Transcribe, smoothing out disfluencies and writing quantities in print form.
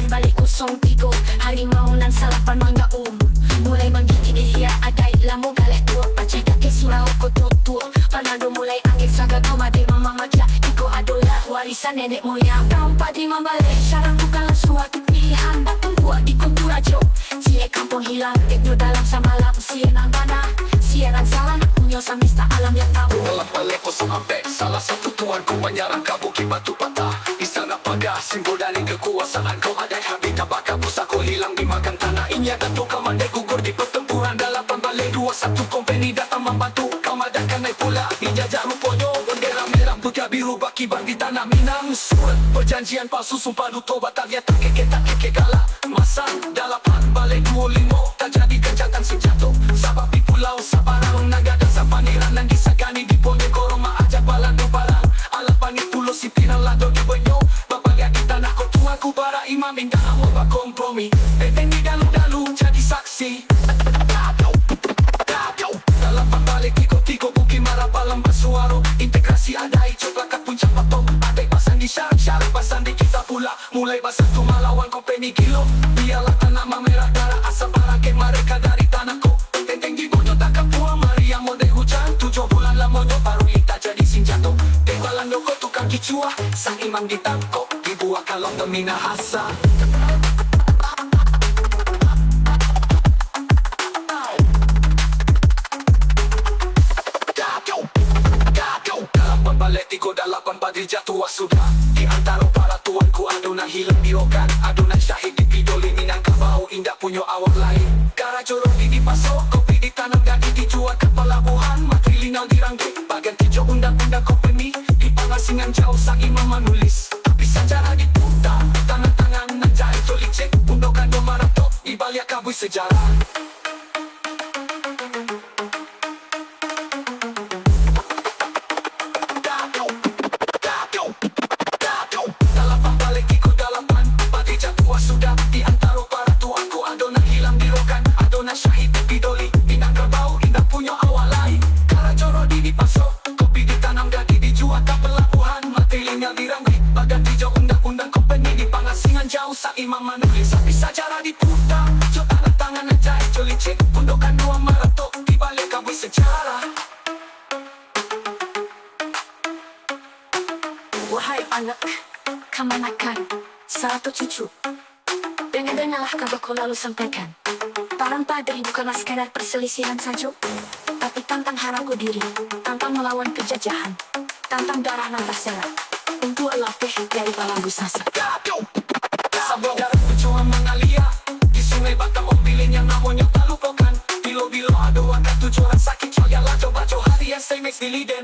Salapan balik 03 harimau nan salapan mangga umur mulai menggigit dia adai lamu galeh tua pacai kaki surau kotor tua panado mulai angin saga komade mama maja iko adalah warisan nenek moyang Rampa di membalik syarang bukanlah suatu pilihan buat di Kunturajo cie kampung hilang tekno dalam samalam siaran tanah siaran salah punya semesta alam yang tahu dalam balik 04 salah satu tuanku menyerang kabuki batu patah di sana pada simbol dari kekuasaan kau ada habitat bakal pusako hilang dimakan tanah ini ada tuh kamandai gugur di pertempuran dalam balik 21 company datang membantu kau madakan naik pula dijajak rupanya bendera merah putih biru baki bagi tanah Minang surat perjanjian palsu sumpah luto batal dia tak keke galak masa dalapan balik 25 tak jadi kencatan senjata sabab di pulau Sabarang naga dan sapaniran dan disagani di ponye koroma ajak balan do barang alapan itu lo si pinang lado di banyo babalia di tanah kotua ku bara imam indah apa kompromi ini dalu jadi saksi dalam balik tiko buki marah palam basuaro integrasi adai coba kat puncak patok adai pasang di syarat pasang di kita pula mulai basah tu melawan company kilo biarlah tanah merah darah asap barangke mereka dari tanahku tenteng di bodoh tak kapuang mari yang mode hujan 7 bulan lamonyo baru kita jadi sinjato tembalan loko tukang kicua sang imam ditangkap dibuat kalau temina hasa balik 38 padri jatuh sudah di antara para tuanku adonan hilang birokan adonan syahid di pidoli minangka bau indah punya awak lain gara jorok di pasok kopi ditanam dan dijual ke pelabuhan matrilinal dirangkit bagian 3 undang-undang company di pengasingan jauh sang imam menulis tapi sejarah diputar tangan-tangan nan jahit tolicek undokan domarato di balik kabui sejarah sudah di antara para tuanku adonan hilang dirokan adonan syahid pidoli minangka bau indah punya awal lain kara joro di pasok kopi ditanam dan dijual ke pelabuhan matrilinal dirangkit bagan hijau undang-undang company di pengasingan jauh sang imam menulis tapi sejarah diputar jo tangan jahit jolicik undokan dua marato di balik kabui sejarah wahai anak kemanakan satu cucu dengarlah kabarku lalu sampaikan Parang Padri bukanlah sekadar perselisihan saja tapi tantang harapku diri tantang melawan penjajahan tantang darah Nantasela untuk lapih dari Balambu Sasa sabuk darah pejuang mengalir di sungai Batam mobilin yang namanya tak lupakan bilo-bilo ada warga tujuan sakit coba hari yang saya mix di liden